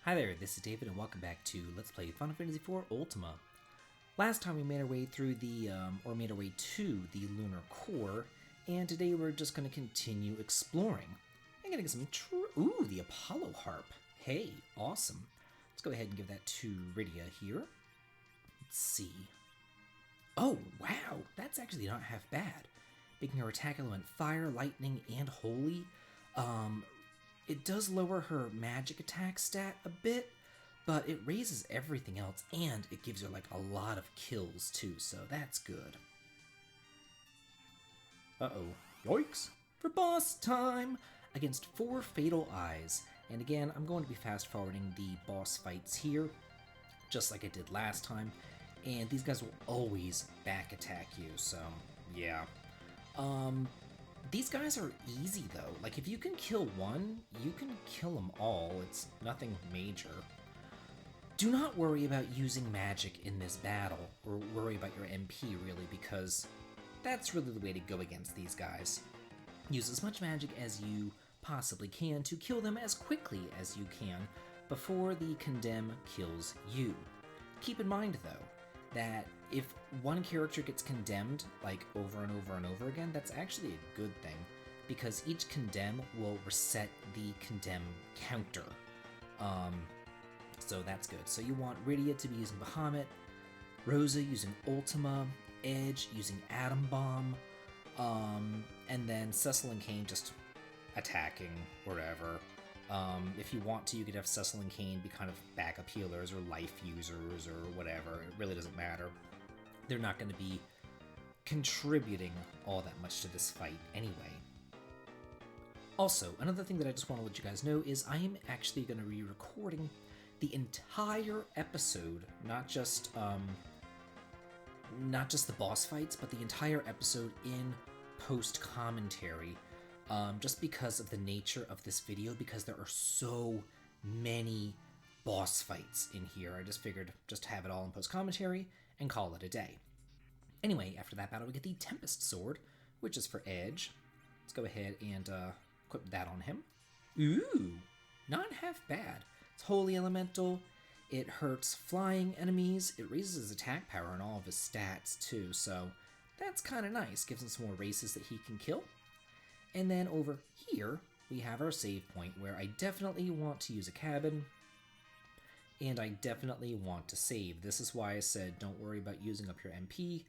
Hi there, this is David and welcome back to Let's Play Final Fantasy IV Ultima. Last time we made our way through made our way to the Lunar Core, and today we're just going to continue exploring. I'm going to get some ooh, the Apollo Harp. Hey, awesome. Let's go ahead and give that to Rydia here. Let's see. Oh, wow, that's actually not half bad. Making her attack element fire, lightning, and holy. It does lower her magic attack stat a bit, but it raises everything else, and it gives her like a lot of kills too, so that's good. Uh-oh. Yikes! For boss time! Against 4 Fatal Eyes. And again, I'm going to be fast-forwarding the boss fights here, just like I did last time, and these guys will always back attack you, so yeah. These guys are easy though. Like if you can kill one, you can kill them all. It's nothing major. Do not worry about using magic in this battle, or worry about your MP really, because that's really the way to go against these guys. Use as much magic as you possibly can to kill them as quickly as you can before the condemn kills you. Keep in mind though, that if one character gets condemned, like over and over and over again, that's actually a good thing, because each condemn will reset the condemn counter. So that's good. So you want Rydia to be using Bahamut, Rosa using Ultima, Edge using Atom Bomb, and then Cecil and Kain just attacking wherever. If you want to, you could have Cecil and Kain be kind of backup healers or life users or whatever. It really doesn't matter. They're not going to be contributing all that much to this fight anyway. Also, another thing that I just want to let you guys know is I am actually going to be recording the entire episode, not just the boss fights, but the entire episode in post-commentary. Just because of the nature of this video, because there are so many boss fights in here. I just figured just have it all in post-commentary and call it a day. Anyway, after that battle we get the Tempest Sword, which is for Edge. Let's go ahead and equip that on him. Ooh, not half bad. It's Holy Elemental, it hurts flying enemies, it raises his attack power and all of his stats too, so that's kind of nice. Gives him some more races that he can kill. And then over here, we have our save point, where I definitely want to use a cabin, and I definitely want to save. This is why I said don't worry about using up your MP,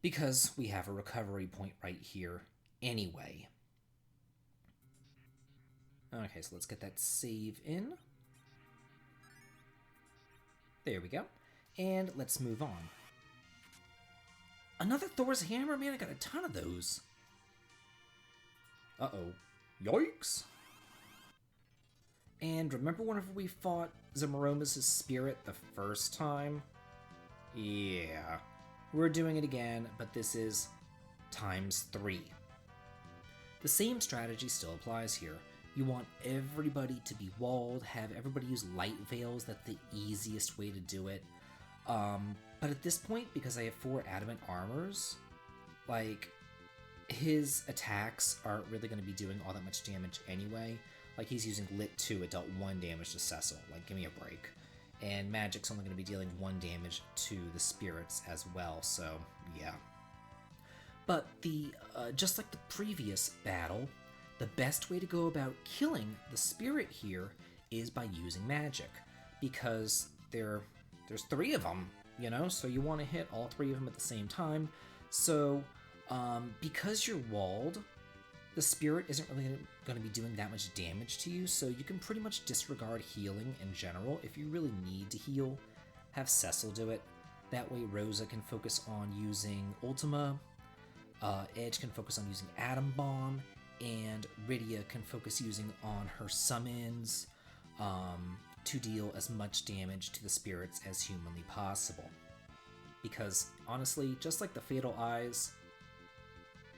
because we have a recovery point right here anyway. Okay, so let's get that save in. There we go. And let's move on. Another Thor's Hammer? Man, I got a ton of those. Uh-oh. Yikes! And remember whenever we fought Zamaroma's spirit the first time? Yeah. We're doing it again, but this is ×3. The same strategy still applies here. You want everybody to be walled, have everybody use light veils, that's the easiest way to do it. But at this point, because I have 4 adamant armors, like, his attacks aren't really going to be doing all that much damage anyway. Like, he's using Lit 2, it dealt 1 damage to Cecil. Like, give me a break. And Magic's only going to be dealing 1 damage to the spirits as well, so yeah. But just like the previous battle, the best way to go about killing the spirit here is by using magic. Because there's 3 of them, you know? So you want to hit all 3 of them at the same time. So because you're walled, the spirit isn't really going to be doing that much damage to you, so you can pretty much disregard healing in general. If you really need to heal, have Cecil do it. That way Rosa can focus on using Ultima, Edge can focus on using Atom Bomb, and Rydia can focus using on her summons to deal as much damage to the spirits as humanly possible. Because honestly, just like the Fatal Eyes,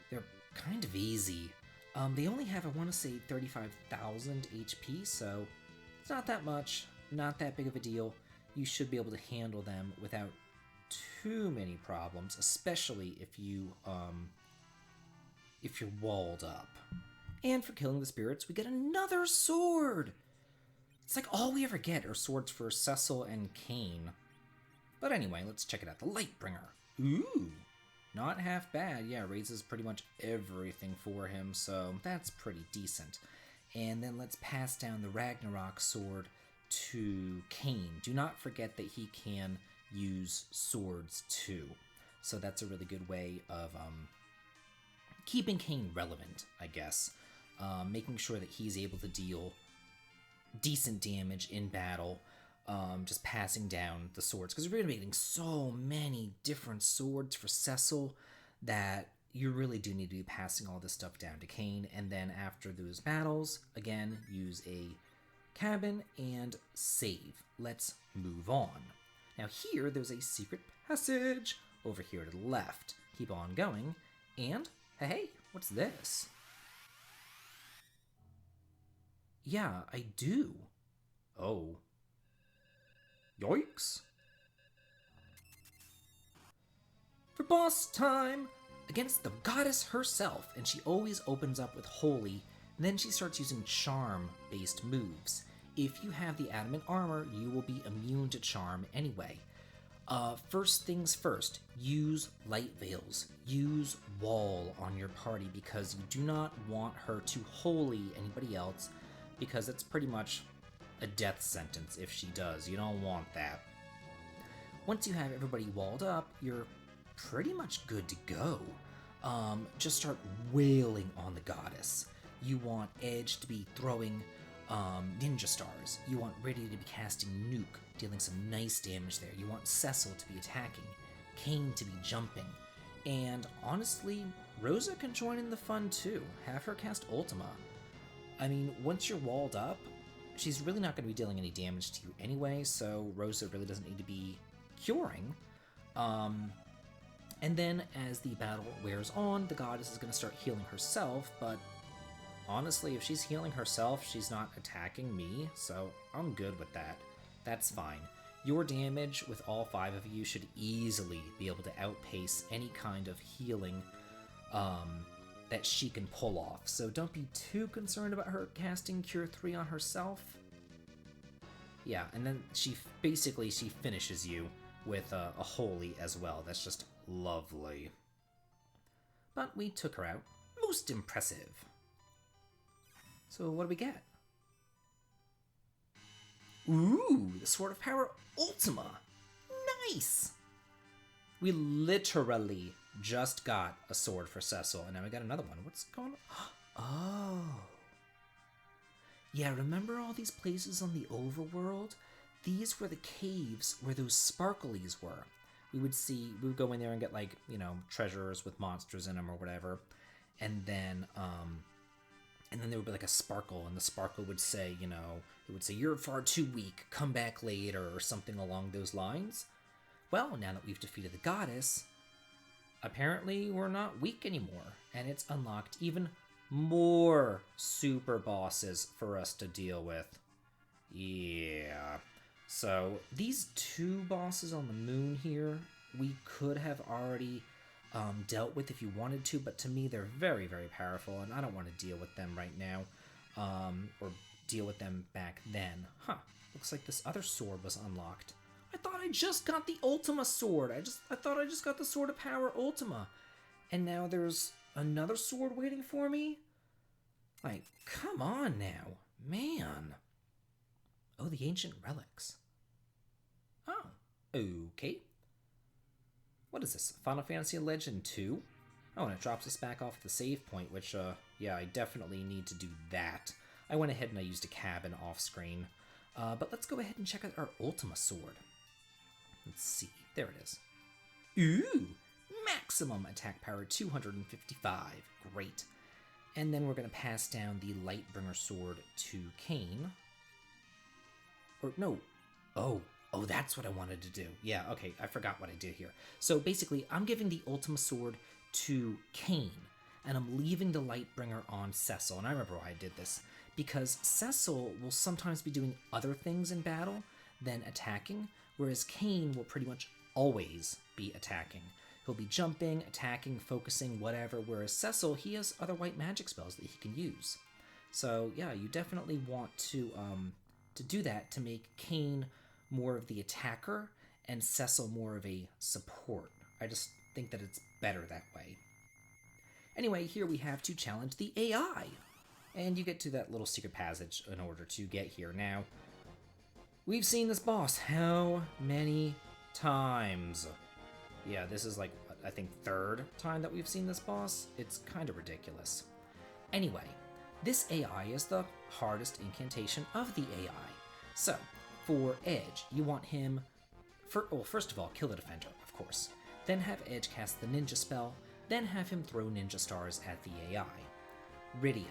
they're kind of easy. They only have, I want to say, 35,000 HP, so it's not that much, not that big of a deal. You should be able to handle them without too many problems, especially if you're walled up. And for killing the spirits, we get another sword! It's like all we ever get are swords for Cecil and Kane. But anyway, let's check it out. The Lightbringer. Ooh, not half bad. Yeah, raises pretty much everything for him, so that's pretty decent. And then let's pass down the Ragnarok sword to Kane. Do not forget that he can use swords too. So that's a really good way of keeping Kane relevant, I guess. Making sure that he's able to deal decent damage in battle, just passing down the swords. Because we're going to be getting so many different swords for Cecil that you really do need to be passing all this stuff down to Kane. And then after those battles, again, use a cabin and save. Let's move on. Now here, there's a secret passage over here to the left. Keep on going, and hey, what's this? Yeah, I do. Oh. Yoinks. For boss time! Against the goddess herself, and she always opens up with Holy, and then she starts using charm-based moves. If you have the adamant armor, you will be immune to charm anyway. First things first, use light veils. Use wall on your party because you do not want her to holy anybody else, because it's pretty much a death sentence if she does. You don't want that. Once you have everybody walled up, you're pretty much good to go. Just start wailing on the goddess. You want Edge to be throwing ninja stars. You want Ready to be casting Nuke, dealing some nice damage there. You want Cecil to be attacking, Kane to be jumping, and honestly, Rosa can join in the fun too. Have her cast Ultima. I mean, once you're walled up, she's really not going to be dealing any damage to you anyway, so Rosa really doesn't need to be curing. And then as the battle wears on, the goddess is going to start healing herself, but honestly, if she's healing herself, she's not attacking me, so I'm good with that. That's fine. Your damage with all 5 of you should easily be able to outpace any kind of healing that she can pull off, so don't be too concerned about her casting Cure 3 on herself. Yeah, and then she finishes you with a Holy as well. That's just lovely. But we took her out. Most impressive. So what do we get? Ooh, the Sword of Power Ultima. Nice! We literally just got a sword for Cecil, and now we got another one. What's going on? Oh. Yeah, remember all these places on the overworld? These were the caves where those sparklies were. We would go in there and get, like, you know, treasures with monsters in them or whatever. And then there would be like a sparkle, and the sparkle would say, you know, it would say, "You're far too weak, come back later," or something along those lines. Well, now that we've defeated the goddess, apparently we're not weak anymore, and it's unlocked even more super bosses for us to deal with. Yeah. So these 2 bosses on the moon here, we could have already dealt with if you wanted to, but to me they're very, very powerful, and I don't want to deal with them right now, or deal with them back then. Huh, looks like this other sword was unlocked. I thought I just got the Ultima sword. I thought I just got the Sword of Power Ultima, and now there's another sword waiting for me? Like, come on now, man. Oh, the ancient relics. Oh, okay. What is this? Final Fantasy Legend 2? Oh, and it drops us back off at the save point, which, yeah, I definitely need to do that. I went ahead and I used a cabin off screen. But let's go ahead and check out our Ultima sword. Let's see. There it is. Ooh! Maximum attack power 255. Great. And then we're going to pass down the Lightbringer sword to Kane. Or, no. Oh, that's what I wanted to do. Yeah, okay, I forgot what I did here. So basically, I'm giving the Ultima sword to Kane, and I'm leaving the Lightbringer on Cecil. And I remember why I did this. Because Cecil will sometimes be doing other things in battle than attacking, whereas Kane will pretty much always be attacking. He'll be jumping, attacking, focusing, whatever, whereas Cecil, he has other white magic spells that he can use. So yeah, you definitely want to to do that to make Kane more of the attacker and Cecil more of a support. I just think that it's better that way. Anyway, here we have to challenge the AI. And you get to that little secret passage in order to get here. Now, we've seen this boss how many times? Yeah, this is like, I think, third time that we've seen this boss. It's kind of ridiculous. Anyway, this AI is the hardest incantation of the AI. So, for Edge, you want him, first of all, kill the defender, of course. Then have Edge cast the ninja spell, then have him throw ninja stars at the AI. Rydia.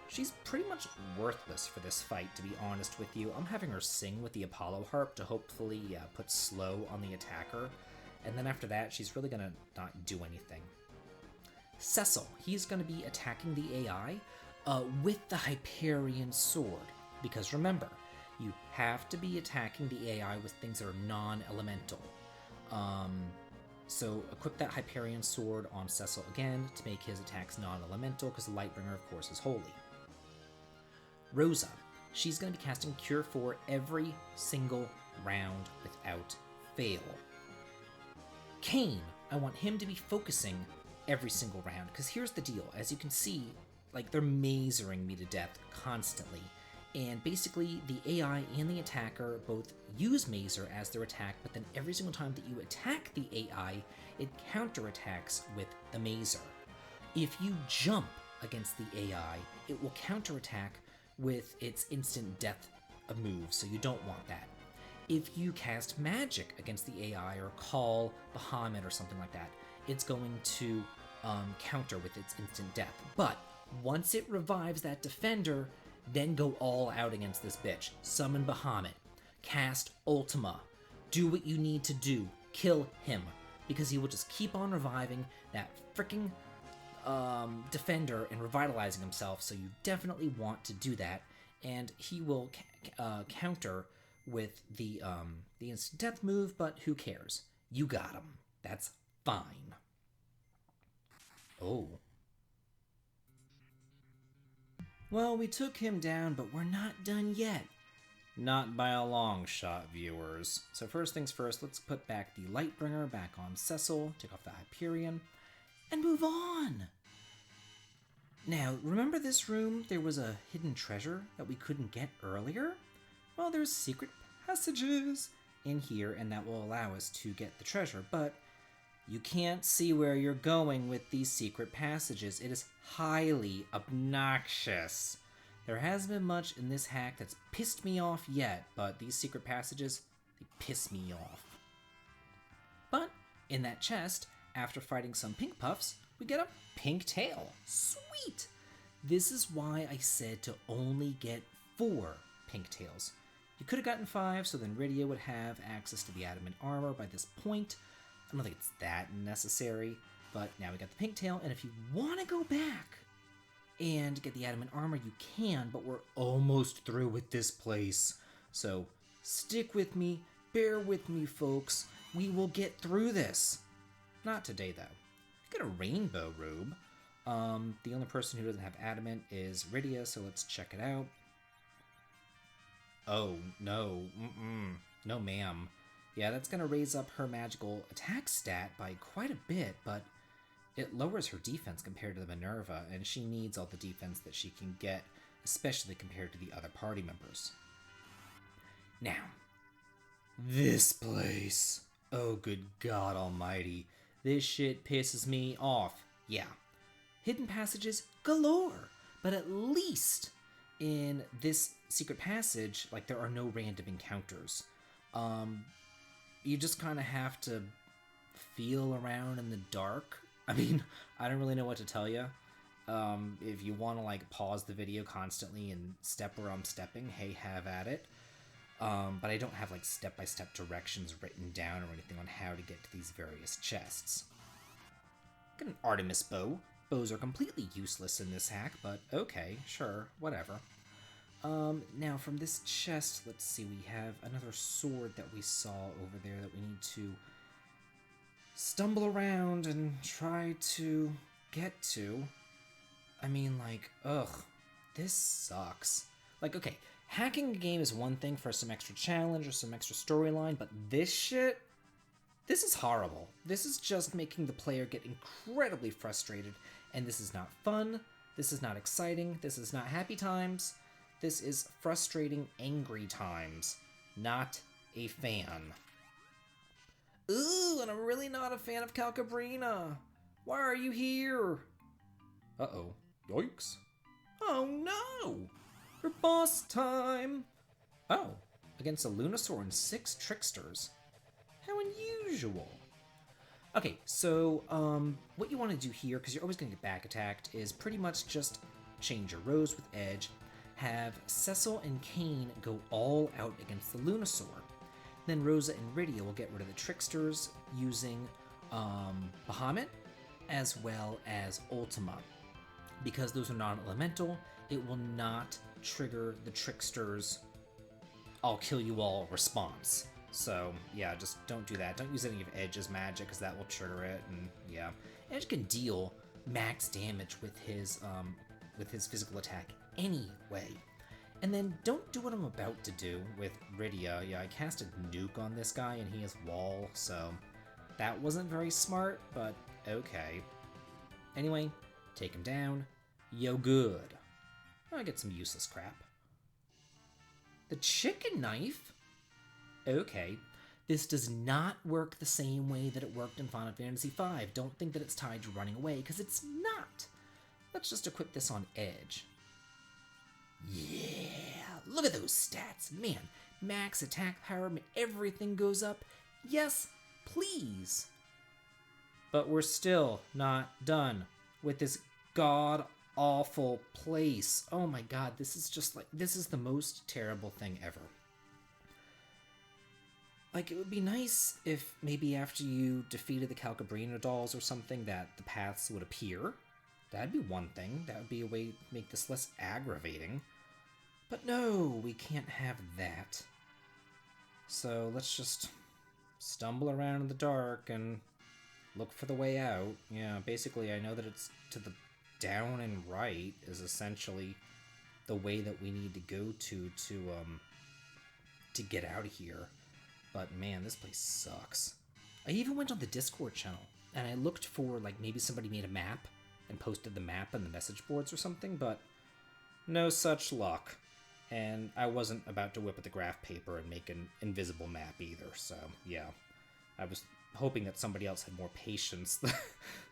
She's pretty much worthless for this fight, to be honest with you. I'm having her sing with the Apollo harp to hopefully put slow on the attacker, and then after that, she's really gonna not do anything. Cecil, he's gonna be attacking the AI with the Hyperion sword, because remember, you have to be attacking the AI with things that are non-elemental. So equip that Hyperion sword on Cecil again to make his attacks non-elemental, because the Lightbringer, of course, is holy. Rosa, she's going to be casting Cure for every single round without fail. Kane, I want him to be focusing every single round, because here's the deal. As you can see, like, they're masering me to death constantly. And basically, the AI and the attacker both use Mazer as their attack, but then every single time that you attack the AI, it counterattacks with the Mazer. If you jump against the AI, it will counterattack with its instant death move, so you don't want that. If you cast magic against the AI or call Bahamut or something like that, it's going to counter with its instant death. But once it revives that defender, then go all out against this bitch. Summon Bahamut. Cast Ultima. Do what you need to do. Kill him. Because he will just keep on reviving that freaking defender and revitalizing himself, so you definitely want to do that. And he will counter with the instant death move, but who cares? You got him. That's fine. Oh. Well, we took him down, but we're not done yet. Not by a long shot, viewers. So first things first, let's put back the Lightbringer back on Cecil, take off the Hyperion, and move on. Now, remember this room? There was a hidden treasure that we couldn't get earlier? Well, there's secret passages in here, and that will allow us to get the treasure, but you can't see where you're going with these secret passages. It is highly obnoxious. There hasn't been much in this hack that's pissed me off yet, but these secret passages, they piss me off. But in that chest, after fighting some pink puffs, we get a pink tail. Sweet! This is why I said to only get 4 pink tails. You could have gotten 5, so then Rydia would have access to the adamant armor by this point. I don't think it's that necessary, but now we got the pink tail, and if you want to go back and get the adamant armor, you can, but we're almost through with this place. So stick with me, bear with me, folks. We will get through this. Not today, though. Got a rainbow robe. The only person who doesn't have adamant is Rydia, so let's check it out. Oh, no. No, ma'am. Yeah, that's going to raise up her magical attack stat by quite a bit, but it lowers her defense compared to the Minerva, and she needs all the defense that she can get, especially compared to the other party members. Now, this place. Oh, good God almighty. This shit pisses me off. Yeah. Hidden passages galore, but at least in this secret passage, like, there are no random encounters. You just kind of have to feel around in the dark. I mean, I don't really know what to tell you. If you want to, like, pause the video constantly and step where I'm stepping, hey, have at it. But I don't have, like, step-by-step directions written down or anything on how to get to these various chests. Got an Artemis bow. Bows are completely useless in this hack, but okay, sure, whatever. Now from this chest, let's see, we have another sword that we saw over there that we need to stumble around and try to get to. I mean, like, ugh, this sucks. Like, okay, Hacking a game is one thing for some extra challenge or some extra storyline, but this shit, this is horrible. This is just making the player get incredibly frustrated, and this is not fun, this is not exciting, this is not happy times, this is frustrating, angry times. Not a fan. Ooh, and I'm really not a fan of Calcabrina. Why are you here? Uh-oh. Yikes. Oh no! For boss time! Oh, against a Lunasaur and 6 Tricksters. How unusual. Okay, so, what you want to do here, because you're always going to get back attacked, is pretty much just change your Rose with Edge, have Cecil and Kane go all out against the Lunasaur. Then Rosa and Rydia will get rid of the Tricksters using Bahamut as well as Ultima. Because those are non-elemental, it will not trigger the Tricksters' I'll kill you all response. So yeah, just don't do that. Don't use any of Edge's magic because that will trigger it, and yeah. Edge can deal max damage with his physical attack anyway. And then don't do what I'm about to do with Rydia. Yeah, I casted Nuke on this guy and he has Wall, so that wasn't very smart, but okay. Anyway, take him down. Yo good. I get some useless crap. The chicken knife? Okay. This does not work the same way that it worked in Final Fantasy V. Don't think that it's tied to running away, because it's not. Let's just equip this on Edge. Yeah, look at those stats. Man, max attack power, everything goes up. Yes, please. But we're still not done with this god-awful place. Oh my god, this is just like, this is the most terrible thing ever. Like, it would be nice if maybe after you defeated the Calcabrina dolls or something that the paths would appear. That'd be one thing. That would be a way to make this less aggravating. But no, we can't have that. So let's just stumble around in the dark and look for the way out. Yeah, basically I know that it's to the down and right is essentially the way that we need to go to get out of here. But man, this place sucks. I even went on the Discord channel and I looked for, like, maybe somebody made a map and posted the map on the message boards or something, but no such luck. And I wasn't about to whip at the graph paper and make an invisible map either, so yeah. I was hoping that somebody else had more patience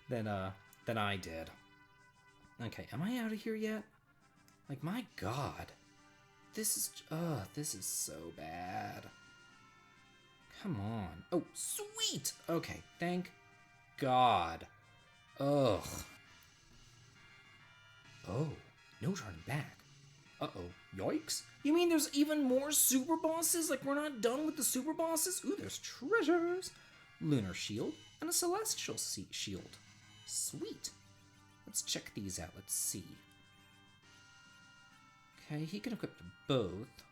than I did. Okay, am I out of here yet? Like, my god. This is so bad. Come on. Oh, sweet! Okay, thank God. Ugh. Oh, no turning back. Uh-oh. Yikes. You mean there's even more super bosses? Like, we're not done with the super bosses? Ooh, there's treasures. Lunar shield and a celestial shield. Sweet. Let's check these out. Let's see. Okay, he can equip both.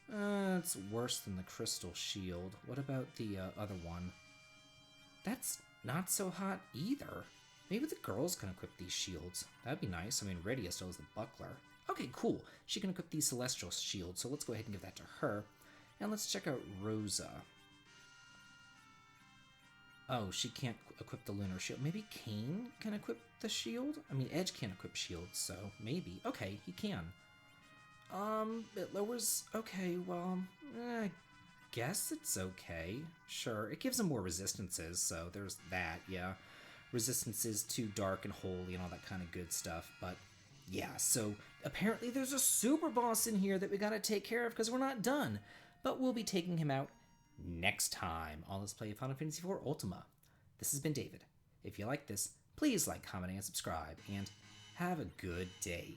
It's worse than the crystal shield. What about the other one? That's not so hot either. Maybe the girls can equip these shields. That'd be nice. I mean, Rydia still has the buckler. Okay, cool. She can equip these celestial shields, so let's go ahead and give that to her. And let's check out Rosa. Oh, she can't equip the lunar shield. Maybe Kane can equip the shield? I mean, Edge can't equip shields, so maybe. Okay, he can. It lowers... Okay, well, I guess it's okay. Sure, it gives him more resistances, so there's that, yeah. Resistances to dark and holy and all that kind of good stuff, but yeah, so apparently there's a super boss in here that we gotta take care of because we're not done, but we'll be taking him out next time on Let's Play Final Fantasy IV Ultima. This has been David. If you like this, please like, comment, and subscribe, and have a good day.